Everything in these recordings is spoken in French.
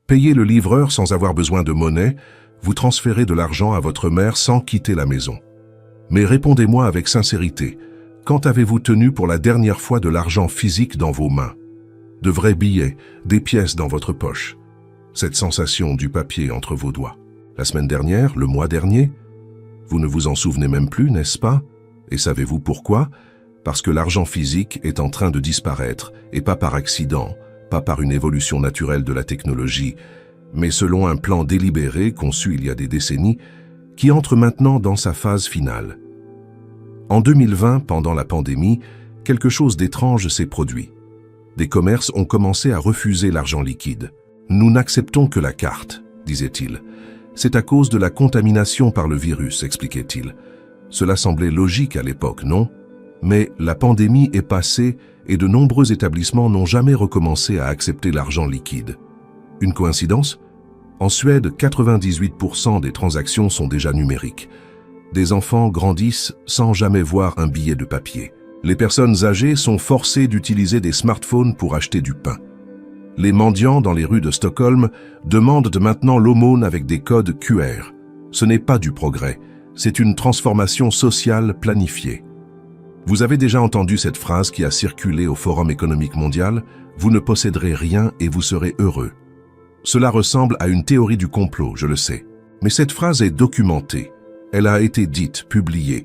Payez le livreur sans avoir besoin de monnaie, vous transférez de l'argent à votre mère sans quitter la maison. Mais répondez-moi avec sincérité, quand avez-vous tenu pour la dernière fois de l'argent physique dans vos mains? De vrais billets, des pièces dans votre poche. Cette sensation du papier entre vos doigts. La semaine dernière, le mois dernier? Vous ne vous en souvenez même plus, n'est-ce pas? Et savez-vous pourquoi? Parce que l'argent physique est en train de disparaître, et pas par accident, pas par une évolution naturelle de la technologie, mais selon un plan délibéré conçu il y a des décennies, qui entre maintenant dans sa phase finale. En 2020, pendant la pandémie, quelque chose d'étrange s'est produit. Des commerces ont commencé à refuser l'argent liquide. « Nous n'acceptons que la carte », disait-il. « C'est à cause de la contamination par le virus », expliquait-il. Cela semblait logique à l'époque, non? Mais la pandémie est passée et de nombreux établissements n'ont jamais recommencé à accepter l'argent liquide. Une coïncidence? En Suède, 98% des transactions sont déjà numériques. Des enfants grandissent sans jamais voir un billet de papier. Les personnes âgées sont forcées d'utiliser des smartphones pour acheter du pain. Les mendiants dans les rues de Stockholm demandent maintenant l'aumône avec des codes QR. Ce n'est pas du progrès, c'est une transformation sociale planifiée. Vous avez déjà entendu cette phrase qui a circulé au Forum économique mondial « Vous ne posséderez rien et vous serez heureux ». Cela ressemble à une théorie du complot, je le sais. Mais cette phrase est documentée. Elle a été dite, publiée.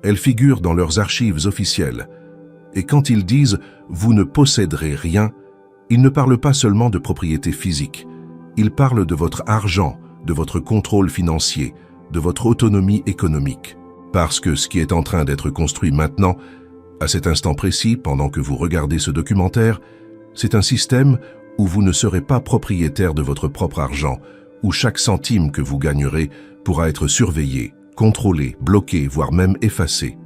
Elle figure dans leurs archives officielles. Et quand ils disent « vous ne posséderez rien », ils ne parlent pas seulement de propriété physique. Ils parlent de votre argent, de votre contrôle financier, de votre autonomie économique. Parce que ce qui est en train d'être construit maintenant, à cet instant précis, pendant que vous regardez ce documentaire, c'est un système où vous ne serez pas propriétaire de votre propre argent, où chaque centime que vous gagnerez pourra être surveillé, contrôlé, bloqué, voire même effacé,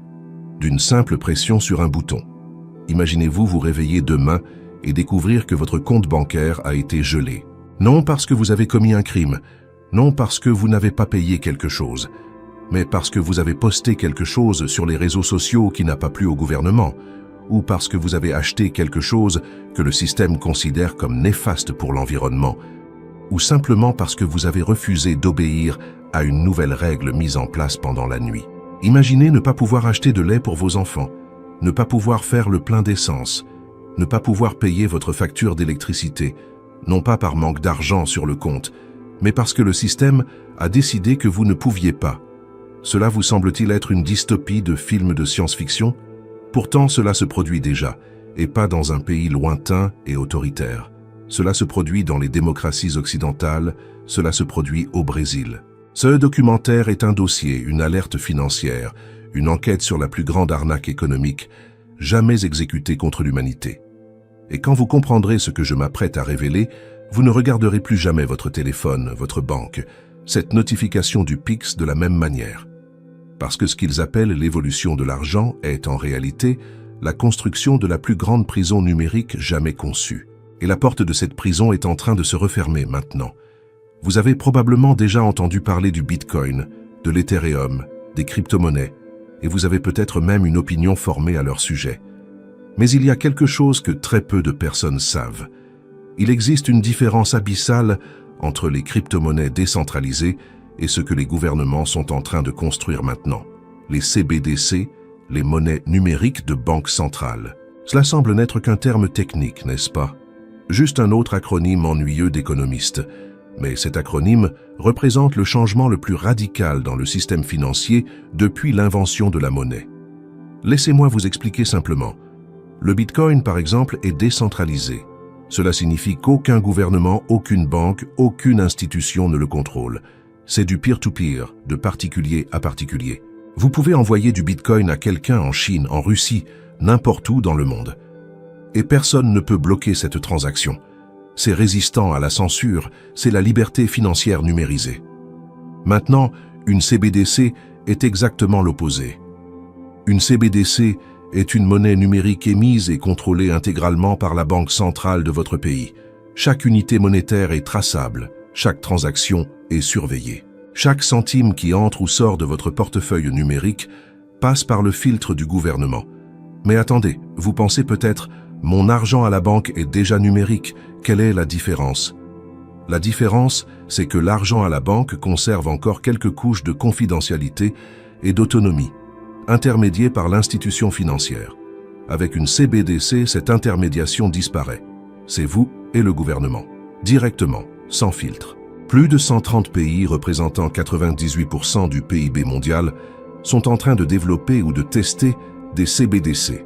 d'une simple pression sur un bouton. Imaginez-vous vous réveiller demain et découvrir que votre compte bancaire a été gelé. Non parce que vous avez commis un crime, non parce que vous n'avez pas payé quelque chose, mais parce que vous avez posté quelque chose sur les réseaux sociaux qui n'a pas plu au gouvernement, ou parce que vous avez acheté quelque chose que le système considère comme néfaste pour l'environnement, ou simplement parce que vous avez refusé d'obéir à une nouvelle règle mise en place pendant la nuit. Imaginez ne pas pouvoir acheter de lait pour vos enfants, ne pas pouvoir faire le plein d'essence, ne pas pouvoir payer votre facture d'électricité, non pas par manque d'argent sur le compte, mais parce que le système a décidé que vous ne pouviez pas. Cela vous semble-t-il être une dystopie de film de science-fiction? Pourtant, cela se produit déjà, et pas dans un pays lointain et autoritaire. Cela se produit dans les démocraties occidentales, cela se produit au Brésil. Ce documentaire est un dossier, une alerte financière, une enquête sur la plus grande arnaque économique jamais exécutée contre l'humanité. Et quand vous comprendrez ce que je m'apprête à révéler, vous ne regarderez plus jamais votre téléphone, votre banque, cette notification du PIX de la même manière. Parce que ce qu'ils appellent l'évolution de l'argent est en réalité la construction de la plus grande prison numérique jamais conçue. Et la porte de cette prison est en train de se refermer maintenant. Vous avez probablement déjà entendu parler du Bitcoin, de l'Ethereum, des crypto-monnaies, et vous avez peut-être même une opinion formée à leur sujet. Mais il y a quelque chose que très peu de personnes savent. Il existe une différence abyssale entre les crypto-monnaies décentralisées et ce que les gouvernements sont en train de construire maintenant. Les CBDC, les monnaies numériques de banque centrale. Cela semble n'être qu'un terme technique, n'est-ce pas? Juste un autre acronyme ennuyeux d'économistes. Mais cet acronyme représente le changement le plus radical dans le système financier depuis l'invention de la monnaie. Laissez-moi vous expliquer simplement. Le Bitcoin, par exemple, est décentralisé. Cela signifie qu'aucun gouvernement, aucune banque, aucune institution ne le contrôle. C'est du peer-to-peer, de particulier à particulier. Vous pouvez envoyer du Bitcoin à quelqu'un en Chine, en Russie, n'importe où dans le monde. Et personne ne peut bloquer cette transaction. C'est résistant à la censure, c'est la liberté financière numérisée. Maintenant, une CBDC est exactement l'opposé. Une CBDC est une monnaie numérique émise et contrôlée intégralement par la banque centrale de votre pays. Chaque unité monétaire est traçable, chaque transaction est surveillée. Chaque centime qui entre ou sort de votre portefeuille numérique passe par le filtre du gouvernement. Mais attendez, vous pensez peut-être « Mon argent à la banque est déjà numérique, quelle est la différence ?» La différence, c'est que l'argent à la banque conserve encore quelques couches de confidentialité et d'autonomie, intermédiées par l'institution financière. Avec une CBDC, cette intermédiation disparaît. C'est vous et le gouvernement, directement, sans filtre. Plus de 130 pays représentant 98% du PIB mondial sont en train de développer ou de tester des CBDC.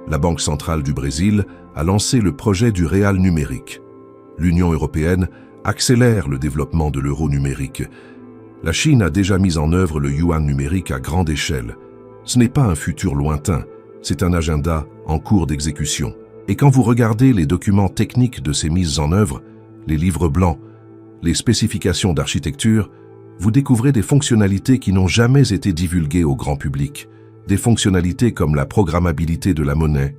La Banque centrale du Brésil a lancé le projet du réal numérique. L'Union européenne accélère le développement de l'euro numérique. La Chine a déjà mis en œuvre le yuan numérique à grande échelle. Ce n'est pas un futur lointain, c'est un agenda en cours d'exécution. Et quand vous regardez les documents techniques de ces mises en œuvre, les livres blancs, les spécifications d'architecture, vous découvrez des fonctionnalités qui n'ont jamais été divulguées au grand public. Des fonctionnalités comme la programmabilité de la monnaie,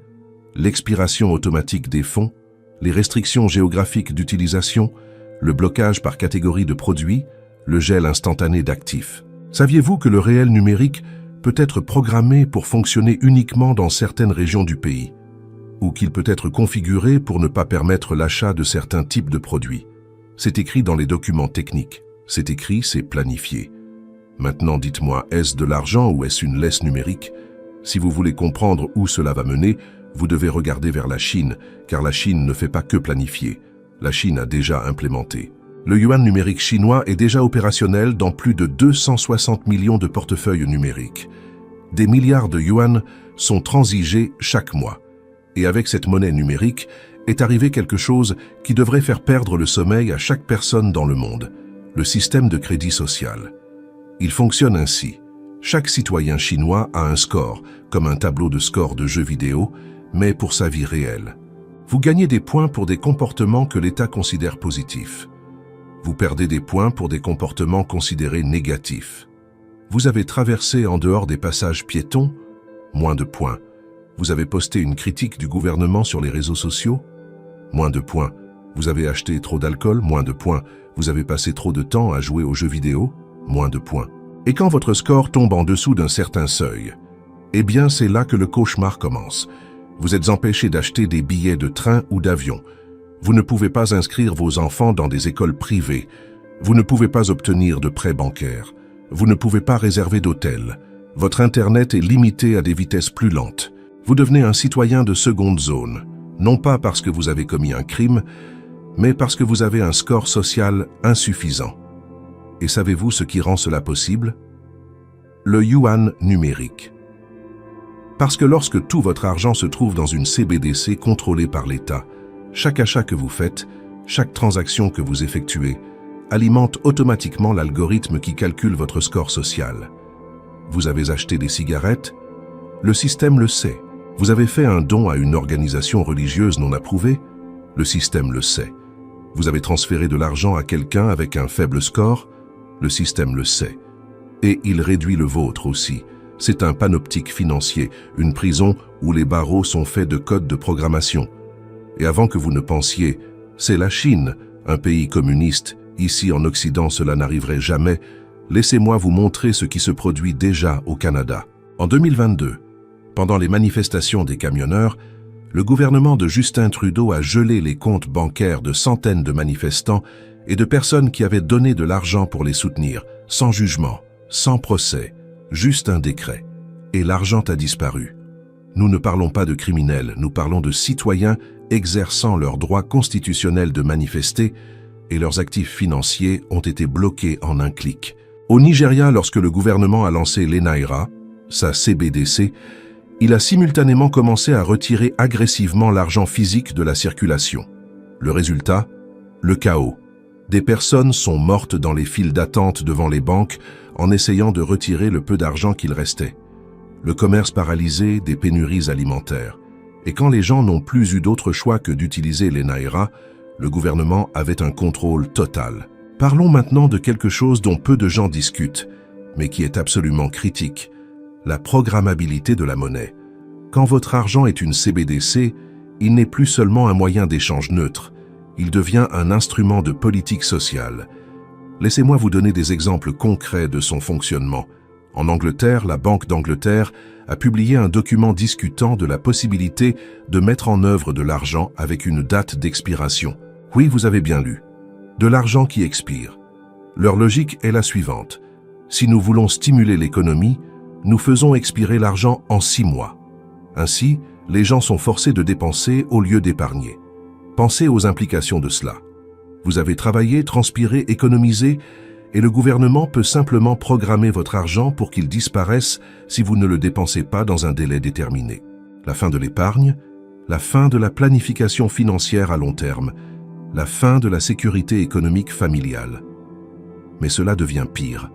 l'expiration automatique des fonds, les restrictions géographiques d'utilisation, le blocage par catégorie de produits, le gel instantané d'actifs. Saviez-vous que le réel numérique peut être programmé pour fonctionner uniquement dans certaines régions du pays, ou qu'il peut être configuré pour ne pas permettre l'achat de certains types de produits? C'est écrit dans les documents techniques. C'est écrit, c'est planifié. Maintenant, dites-moi, est-ce de l'argent ou est-ce une laisse numérique? Si vous voulez comprendre où cela va mener, vous devez regarder vers la Chine, car la Chine ne fait pas que planifier. La Chine a déjà implémenté. Le yuan numérique chinois est déjà opérationnel dans plus de 260 millions de portefeuilles numériques. Des milliards de yuan sont transigés chaque mois. Et avec cette monnaie numérique est arrivé quelque chose qui devrait faire perdre le sommeil à chaque personne dans le monde, le système de crédit social. Il fonctionne ainsi. Chaque citoyen chinois a un score, comme un tableau de score de jeux vidéo, mais pour sa vie réelle. Vous gagnez des points pour des comportements que l'État considère positifs. Vous perdez des points pour des comportements considérés négatifs. Vous avez traversé en dehors des passages piétons, moins de points. Vous avez posté une critique du gouvernement sur les réseaux sociaux, moins de points. Vous avez acheté trop d'alcool, moins de points. Vous avez passé trop de temps à jouer aux jeux vidéo, moins de points. Et quand votre score tombe en dessous d'un certain seuil, eh bien c'est là que le cauchemar commence. Vous êtes empêché d'acheter des billets de train ou d'avion. Vous ne pouvez pas inscrire vos enfants dans des écoles privées. Vous ne pouvez pas obtenir de prêts bancaires. Vous ne pouvez pas réserver d'hôtel. Votre Internet est limité à des vitesses plus lentes. Vous devenez un citoyen de seconde zone, non pas parce que vous avez commis un crime, mais parce que vous avez un score social insuffisant. Et savez-vous ce qui rend cela possible? Le yuan numérique. Parce que lorsque tout votre argent se trouve dans une CBDC contrôlée par l'État, chaque achat que vous faites, chaque transaction que vous effectuez, alimente automatiquement l'algorithme qui calcule votre score social. Vous avez acheté des cigarettes? Le système le sait. Vous avez fait un don à une organisation religieuse non approuvée? Le système le sait. Vous avez transféré de l'argent à quelqu'un avec un faible score? Le système le sait. Et il réduit le vôtre aussi. C'est un panoptique financier, une prison où les barreaux sont faits de codes de programmation. Et avant que vous ne pensiez, c'est la Chine, un pays communiste, ici en Occident cela n'arriverait jamais, laissez-moi vous montrer ce qui se produit déjà au Canada. En 2022, pendant les manifestations des camionneurs, le gouvernement de Justin Trudeau a gelé les comptes bancaires de centaines de manifestants et de personnes qui avaient donné de l'argent pour les soutenir, sans jugement, sans procès, juste un décret. Et l'argent a disparu. Nous ne parlons pas de criminels, nous parlons de citoyens exerçant leur droit constitutionnel de manifester et leurs actifs financiers ont été bloqués en un clic. Au Nigeria, lorsque le gouvernement a lancé l'eNaira, sa CBDC, il a simultanément commencé à retirer agressivement l'argent physique de la circulation. Le résultat? Le chaos. Des personnes sont mortes dans les files d'attente devant les banques en essayant de retirer le peu d'argent qu'il restait. Le commerce paralysé, des pénuries alimentaires. Et quand les gens n'ont plus eu d'autre choix que d'utiliser l'eNaira, le gouvernement avait un contrôle total. Parlons maintenant de quelque chose dont peu de gens discutent, mais qui est absolument critique, la programmabilité de la monnaie. Quand votre argent est une CBDC, il n'est plus seulement un moyen d'échange neutre, il devient un instrument de politique sociale. Laissez-moi vous donner des exemples concrets de son fonctionnement. En Angleterre, la Banque d'Angleterre a publié un document discutant de la possibilité de mettre en œuvre de l'argent avec une date d'expiration. Oui, vous avez bien lu. De l'argent qui expire. Leur logique est la suivante. Si nous voulons stimuler l'économie, nous faisons expirer l'argent en 6 mois. Ainsi, les gens sont forcés de dépenser au lieu d'épargner. Pensez aux implications de cela. Vous avez travaillé, transpiré, économisé, et le gouvernement peut simplement programmer votre argent pour qu'il disparaisse si vous ne le dépensez pas dans un délai déterminé. La fin de l'épargne, la fin de la planification financière à long terme, la fin de la sécurité économique familiale. Mais cela devient pire.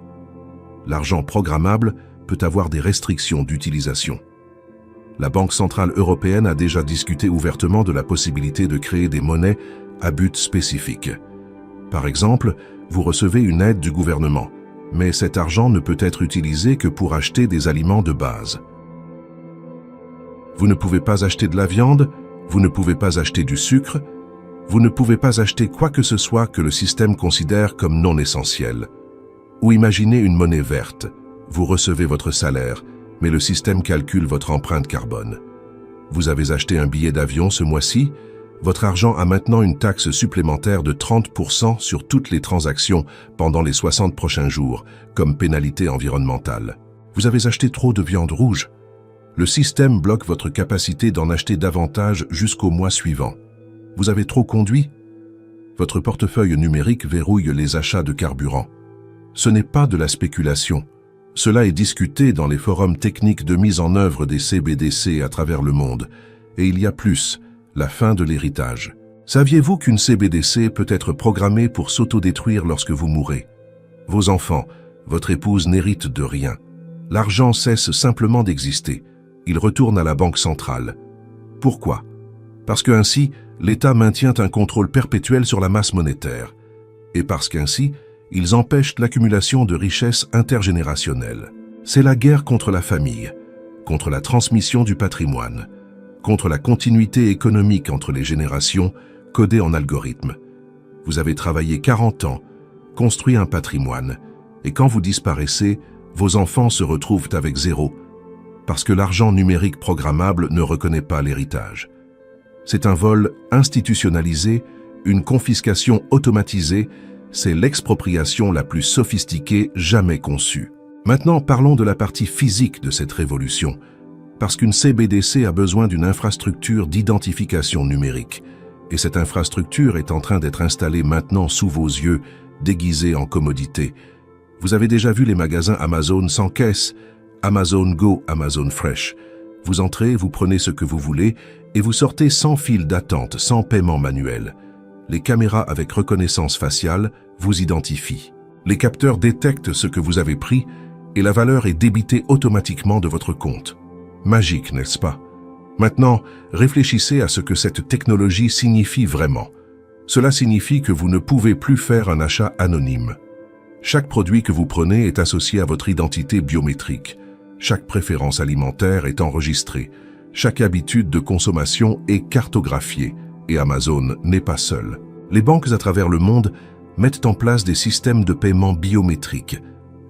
L'argent programmable peut avoir des restrictions d'utilisation. La Banque centrale européenne a déjà discuté ouvertement de la possibilité de créer des monnaies à but spécifique. Par exemple, vous recevez une aide du gouvernement, mais cet argent ne peut être utilisé que pour acheter des aliments de base. Vous ne pouvez pas acheter de la viande, vous ne pouvez pas acheter du sucre, vous ne pouvez pas acheter quoi que ce soit que le système considère comme non essentiel. Ou imaginez une monnaie verte. Vous recevez votre salaire, mais le système calcule votre empreinte carbone. Vous avez acheté un billet d'avion ce mois-ci, votre argent a maintenant une taxe supplémentaire de 30% sur toutes les transactions pendant les 60 prochains jours, comme pénalité environnementale. Vous avez acheté trop de viande rouge. Le système bloque votre capacité d'en acheter davantage jusqu'au mois suivant. Vous avez trop conduit? Votre portefeuille numérique verrouille les achats de carburant. Ce n'est pas de la spéculation. Cela est discuté dans les forums techniques de mise en œuvre des CBDC à travers le monde. Et il y a plus, la fin de l'héritage. Saviez-vous qu'une CBDC peut être programmée pour s'autodétruire lorsque vous mourrez? Vos enfants, votre épouse n'héritent de rien. L'argent cesse simplement d'exister. Il retourne à la banque centrale. Pourquoi? Parce qu'ainsi, l'État maintient un contrôle perpétuel sur la masse monétaire. Et parce qu'ainsi, ils empêchent l'accumulation de richesses intergénérationnelles. C'est la guerre contre la famille, contre la transmission du patrimoine, contre la continuité économique entre les générations, codée en algorithme. Vous avez travaillé 40 ans, construit un patrimoine, et quand vous disparaissez, vos enfants se retrouvent avec zéro, parce que l'argent numérique programmable ne reconnaît pas l'héritage. C'est un vol institutionnalisé, une confiscation automatisée, c'est l'expropriation la plus sophistiquée jamais conçue. Maintenant, parlons de la partie physique de cette révolution, parce qu'une CBDC a besoin d'une infrastructure d'identification numérique, et cette infrastructure est en train d'être installée maintenant sous vos yeux, déguisée en commodité. Vous avez déjà vu les magasins Amazon sans caisse, Amazon Go, Amazon Fresh. Vous entrez, vous prenez ce que vous voulez et vous sortez sans file d'attente, sans paiement manuel. Les caméras avec reconnaissance faciale vous identifient. Les capteurs détectent ce que vous avez pris et la valeur est débitée automatiquement de votre compte. Magique, n'est-ce pas? Maintenant, réfléchissez à ce que cette technologie signifie vraiment. Cela signifie que vous ne pouvez plus faire un achat anonyme. Chaque produit que vous prenez est associé à votre identité biométrique. Chaque préférence alimentaire est enregistrée. Chaque habitude de consommation est cartographiée. Et Amazon n'est pas seul. Les banques à travers le monde mettent en place des systèmes de paiement biométriques.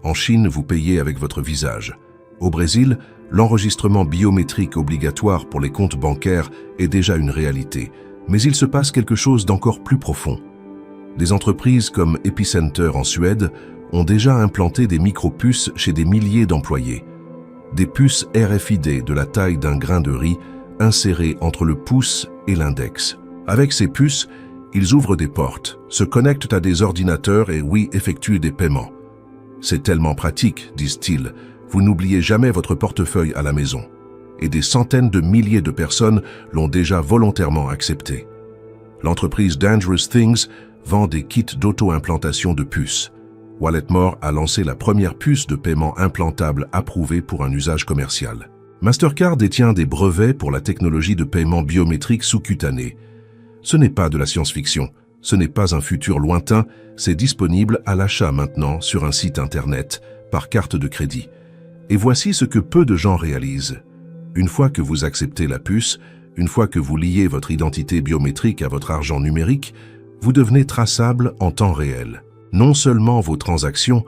En Chine, vous payez avec votre visage. Au Brésil, l'enregistrement biométrique obligatoire pour les comptes bancaires est déjà une réalité. Mais il se passe quelque chose d'encore plus profond. Des entreprises comme Epicenter en Suède ont déjà implanté des micro-puces chez des milliers d'employés. Des puces RFID de la taille d'un grain de riz insérées entre le pouce et l'index. Avec ces puces, ils ouvrent des portes, se connectent à des ordinateurs et oui, effectuent des paiements. C'est tellement pratique, disent-ils, vous n'oubliez jamais votre portefeuille à la maison. Et des centaines de milliers de personnes l'ont déjà volontairement accepté. L'entreprise Dangerous Things vend des kits d'auto-implantation de puces. Walletmore a lancé la première puce de paiement implantable approuvée pour un usage commercial. Mastercard détient des brevets pour la technologie de paiement biométrique sous-cutané. Ce n'est pas de la science-fiction, ce n'est pas un futur lointain, c'est disponible à l'achat maintenant sur un site internet, par carte de crédit. Et voici ce que peu de gens réalisent. Une fois que vous acceptez la puce, une fois que vous liez votre identité biométrique à votre argent numérique, vous devenez traçable en temps réel. Non seulement vos transactions,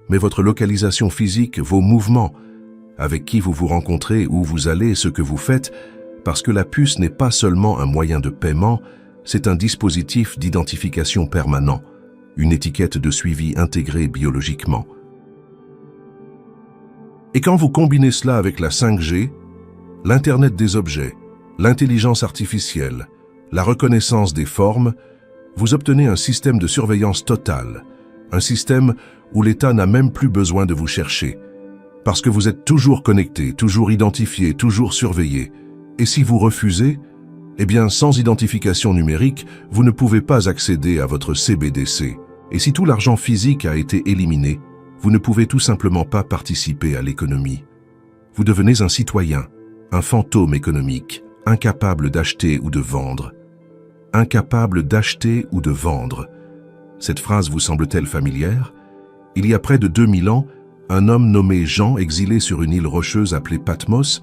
mais votre localisation physique, vos mouvements, avec qui vous vous rencontrez, où vous allez, ce que vous faites, parce que la puce n'est pas seulement un moyen de paiement, c'est un dispositif d'identification permanent. une étiquette de suivi intégrée biologiquement. Et quand vous combinez cela avec la 5G, l'Internet des objets, l'intelligence artificielle, la reconnaissance des formes, vous obtenez un système de surveillance totale, un système où l'État n'a même plus besoin de vous chercher, parce que vous êtes toujours connecté, toujours identifié, toujours surveillé. Et si vous refusez, eh bien, sans identification numérique, vous ne pouvez pas accéder à votre CBDC. Et si tout l'argent physique a été éliminé, vous ne pouvez tout simplement pas participer à l'économie. Vous devenez un citoyen, un fantôme économique, incapable d'acheter ou de vendre. Incapable d'acheter ou de vendre. Cette phrase vous semble-t-elle familière? Il y a près de 2000 ans, un homme nommé Jean, exilé sur une île rocheuse appelée Patmos,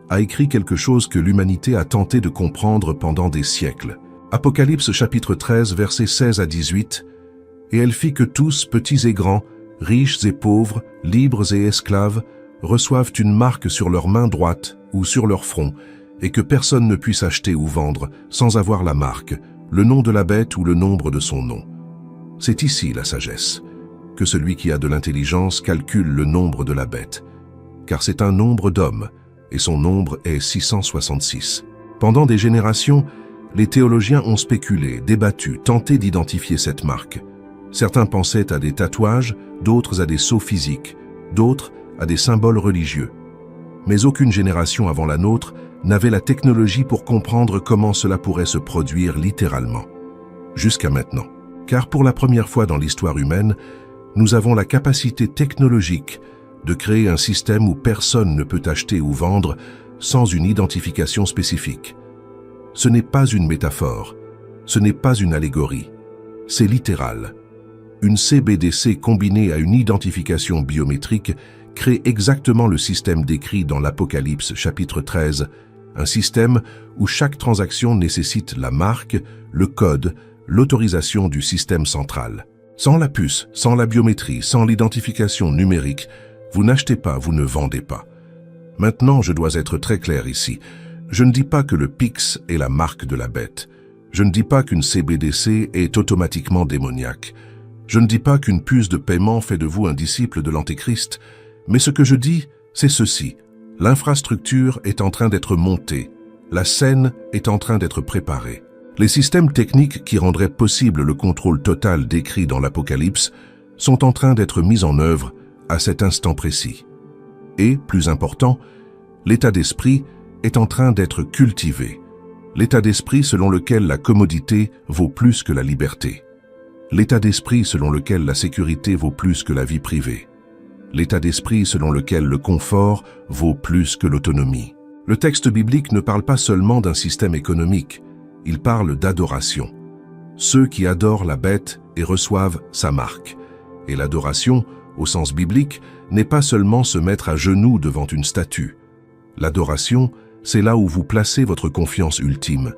a écrit quelque chose que l'humanité a tenté de comprendre pendant des siècles. Apocalypse chapitre 13, versets 16 à 18. « Et elle fit que tous, petits et grands, riches et pauvres, libres et esclaves, reçoivent une marque sur leur main droite ou sur leur front, et que personne ne puisse acheter ou vendre sans avoir la marque, le nom de la bête ou le nombre de son nom. C'est ici la sagesse, que celui qui a de l'intelligence calcule le nombre de la bête, car c'est un nombre d'hommes, et son nombre est 666. Pendant des générations, les théologiens ont spéculé, débattu, tenté d'identifier cette marque. Certains pensaient à des tatouages, d'autres à des sceaux physiques, d'autres à des symboles religieux. Mais aucune génération avant la nôtre n'avait la technologie pour comprendre comment cela pourrait se produire littéralement. Jusqu'à maintenant. Car pour la première fois dans l'histoire humaine, nous avons la capacité technologique de créer un système où personne ne peut acheter ou vendre sans une identification spécifique. Ce n'est pas une métaphore, ce n'est pas une allégorie, c'est littéral. Une CBDC combinée à une identification biométrique crée exactement le système décrit dans l'Apocalypse chapitre 13, un système où chaque transaction nécessite la marque, le code, l'autorisation du système central. Sans la puce, sans la biométrie, sans l'identification numérique, vous n'achetez pas, vous ne vendez pas. Maintenant, je dois être très clair ici. Je ne dis pas que le PIX est la marque de la bête. Je ne dis pas qu'une CBDC est automatiquement démoniaque. Je ne dis pas qu'une puce de paiement fait de vous un disciple de l'Antéchrist. Mais ce que je dis, c'est ceci. L'infrastructure est en train d'être montée. La scène est en train d'être préparée. Les systèmes techniques qui rendraient possible le contrôle total décrit dans l'Apocalypse sont en train d'être mis en œuvre à cet instant précis. Et, plus important, l'état d'esprit est en train d'être cultivé. L'état d'esprit selon lequel la commodité vaut plus que la liberté. L'état d'esprit selon lequel la sécurité vaut plus que la vie privée. L'état d'esprit selon lequel le confort vaut plus que l'autonomie. Le texte biblique ne parle pas seulement d'un système économique, il parle d'adoration. Ceux qui adorent la bête et reçoivent sa marque. Et l'adoration, au sens biblique, n'est pas seulement se mettre à genoux devant une statue. L'adoration, c'est là où vous placez votre confiance ultime.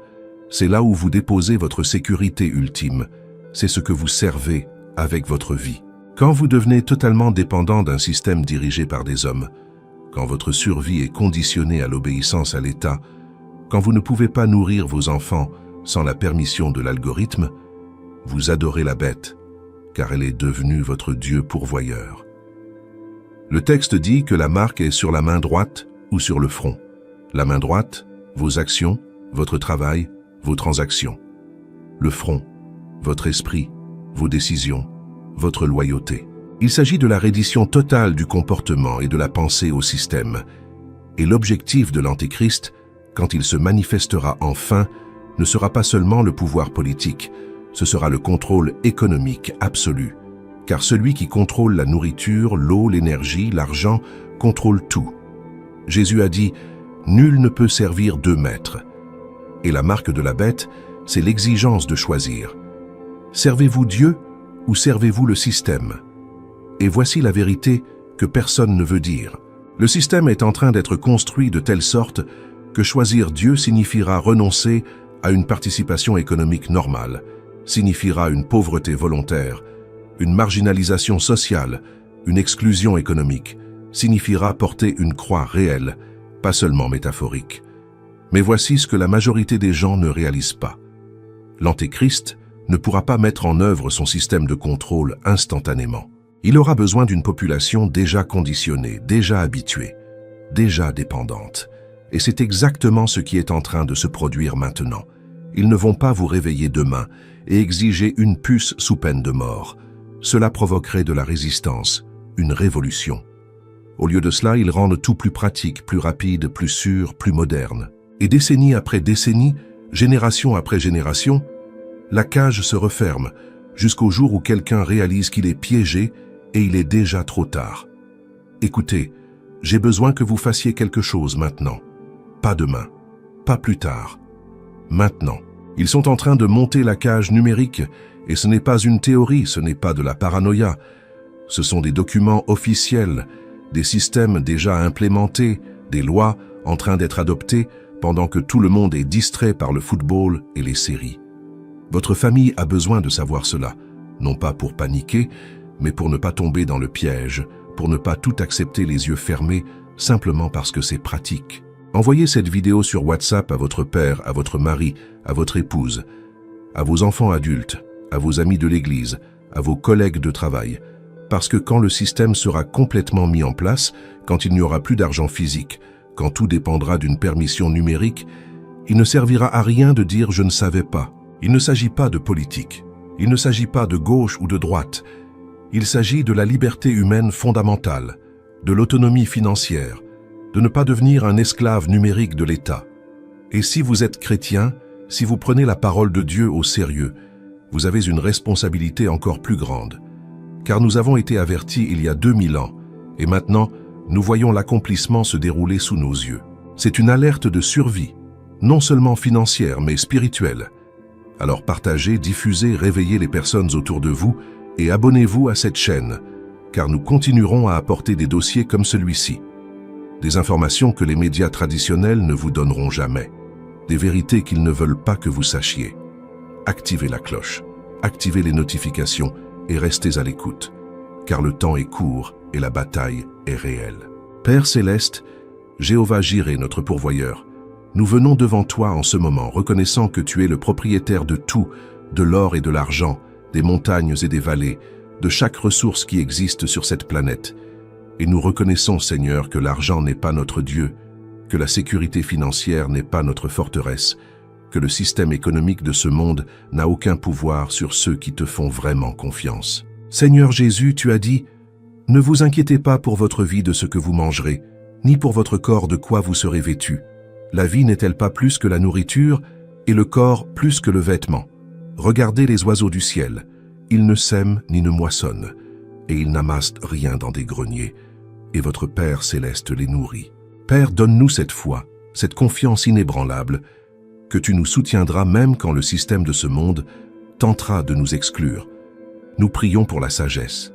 C'est là où vous déposez votre sécurité ultime. C'est ce que vous servez avec votre vie. Quand vous devenez totalement dépendant d'un système dirigé par des hommes, quand votre survie est conditionnée à l'obéissance à l'État, quand vous ne pouvez pas nourrir vos enfants sans la permission de l'algorithme, vous adorez la bête, car elle est devenue votre Dieu pourvoyeur. Le texte dit que la marque est sur la main droite ou sur le front. La main droite, vos actions, votre travail, vos transactions. Le front, votre esprit, vos décisions, votre loyauté. Il s'agit de la reddition totale du comportement et de la pensée au système. Et l'objectif de l'Antéchrist, quand il se manifestera enfin, ne sera pas seulement le pouvoir politique, ce sera le contrôle économique absolu. Car celui qui contrôle la nourriture, l'eau, l'énergie, l'argent, contrôle tout. Jésus a dit « Nul ne peut servir deux maîtres ». Et la marque de la bête, c'est l'exigence de choisir. Servez-vous Dieu ou servez-vous le système? Et voici la vérité que personne ne veut dire. Le système est en train d'être construit de telle sorte que choisir Dieu signifiera renoncer à une participation économique normale, signifiera une pauvreté volontaire, une marginalisation sociale, une exclusion économique, signifiera porter une croix réelle, pas seulement métaphorique. Mais voici ce que la majorité des gens ne réalisent pas. L'Antéchrist, ne pourra pas mettre en œuvre son système de contrôle instantanément. Il aura besoin d'une population déjà conditionnée, déjà habituée, déjà dépendante. Et c'est exactement ce qui est en train de se produire maintenant. Ils ne vont pas vous réveiller demain et exiger une puce sous peine de mort. Cela provoquerait de la résistance, une révolution. Au lieu de cela, ils rendent tout plus pratique, plus rapide, plus sûr, plus moderne. Et décennie après décennie, génération après génération, la cage se referme jusqu'au jour où quelqu'un réalise qu'il est piégé et il est déjà trop tard. Écoutez, j'ai besoin que vous fassiez quelque chose maintenant. Pas demain, pas plus tard. Maintenant. Ils sont en train de monter la cage numérique et ce n'est pas une théorie, ce n'est pas de la paranoïa. Ce sont des documents officiels, des systèmes déjà implémentés, des lois en train d'être adoptées pendant que tout le monde est distrait par le football et les séries. Votre famille a besoin de savoir cela, non pas pour paniquer, mais pour ne pas tomber dans le piège, pour ne pas tout accepter les yeux fermés, simplement parce que c'est pratique. Envoyez cette vidéo sur WhatsApp à votre père, à votre mari, à votre épouse, à vos enfants adultes, à vos amis de l'église, à vos collègues de travail. Parce que quand le système sera complètement mis en place, quand il n'y aura plus d'argent physique, quand tout dépendra d'une permission numérique, il ne servira à rien de dire « je ne savais pas ». Il ne s'agit pas de politique, il ne s'agit pas de gauche ou de droite, il s'agit de la liberté humaine fondamentale, de l'autonomie financière, de ne pas devenir un esclave numérique de l'État. Et si vous êtes chrétien, si vous prenez la parole de Dieu au sérieux, vous avez une responsabilité encore plus grande. Car nous avons été avertis il y a 2000 ans, et maintenant, nous voyons l'accomplissement se dérouler sous nos yeux. C'est une alerte de survie, non seulement financière, mais spirituelle. Alors partagez, diffusez, réveillez les personnes autour de vous et abonnez-vous à cette chaîne, car nous continuerons à apporter des dossiers comme celui-ci. Des informations que les médias traditionnels ne vous donneront jamais. Des vérités qu'ils ne veulent pas que vous sachiez. Activez la cloche, activez les notifications et restez à l'écoute, car le temps est court et la bataille est réelle. Père Céleste, Jéhovah Jireh, notre pourvoyeur, nous venons devant toi en ce moment, reconnaissant que tu es le propriétaire de tout, de l'or et de l'argent, des montagnes et des vallées, de chaque ressource qui existe sur cette planète. Et nous reconnaissons, Seigneur, que l'argent n'est pas notre Dieu, que la sécurité financière n'est pas notre forteresse, que le système économique de ce monde n'a aucun pouvoir sur ceux qui te font vraiment confiance. Seigneur Jésus, tu as dit, « Ne vous inquiétez pas pour votre vie de ce que vous mangerez, ni pour votre corps de quoi vous serez vêtu. La vie n'est-elle pas plus que la nourriture, et le corps plus que le vêtement? Regardez les oiseaux du ciel, ils ne sèment ni ne moissonnent, et ils n'amassent rien dans des greniers, et votre Père céleste les nourrit. Père, donne-nous cette foi, cette confiance inébranlable, que tu nous soutiendras même quand le système de ce monde tentera de nous exclure. Nous prions pour la sagesse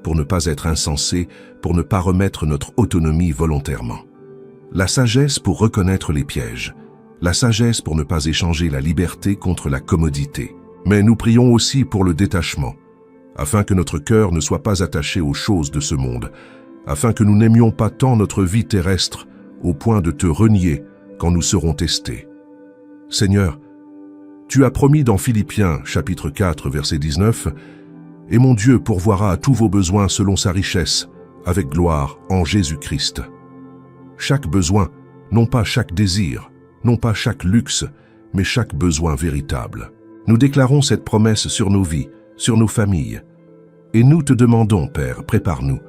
pour ne pas être insensé, pour ne pas remettre notre autonomie volontairement. La sagesse pour reconnaître les pièges, la sagesse pour ne pas échanger la liberté contre la commodité. Mais nous prions aussi pour le détachement, afin que notre cœur ne soit pas attaché aux choses de ce monde, afin que nous n'aimions pas tant notre vie terrestre au point de te renier quand nous serons testés. Seigneur, tu as promis dans Philippiens, chapitre 4, verset 19, « Et mon Dieu pourvoira à tous vos besoins selon sa richesse, avec gloire en Jésus-Christ. » Chaque besoin, non pas chaque désir, non pas chaque luxe, mais chaque besoin véritable. Nous déclarons cette promesse sur nos vies, sur nos familles. Et nous te demandons, Père, prépare-nous.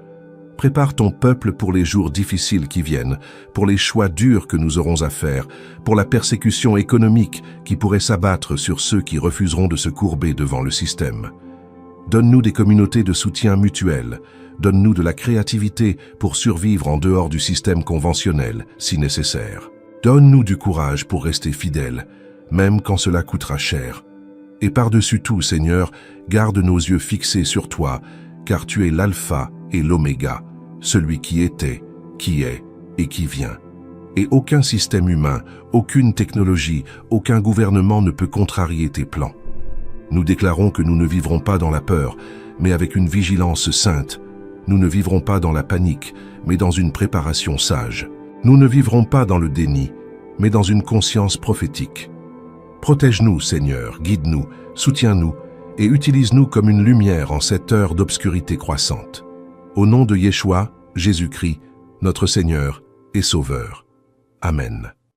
Prépare ton peuple pour les jours difficiles qui viennent, pour les choix durs que nous aurons à faire, pour la persécution économique qui pourrait s'abattre sur ceux qui refuseront de se courber devant le système. Donne-nous des communautés de soutien mutuel. Donne-nous de la créativité pour survivre en dehors du système conventionnel, si nécessaire. Donne-nous du courage pour rester fidèles, même quand cela coûtera cher. Et par-dessus tout, Seigneur, garde nos yeux fixés sur toi, car tu es l'alpha et l'oméga, celui qui était, qui est et qui vient. Et aucun système humain, aucune technologie, aucun gouvernement ne peut contrarier tes plans. Nous déclarons que nous ne vivrons pas dans la peur, mais avec une vigilance sainte. Nous ne vivrons pas dans la panique, mais dans une préparation sage. Nous ne vivrons pas dans le déni, mais dans une conscience prophétique. Protège-nous, Seigneur, guide-nous, soutiens-nous et utilise-nous comme une lumière en cette heure d'obscurité croissante. Au nom de Yeshua, Jésus-Christ, notre Seigneur et Sauveur. Amen.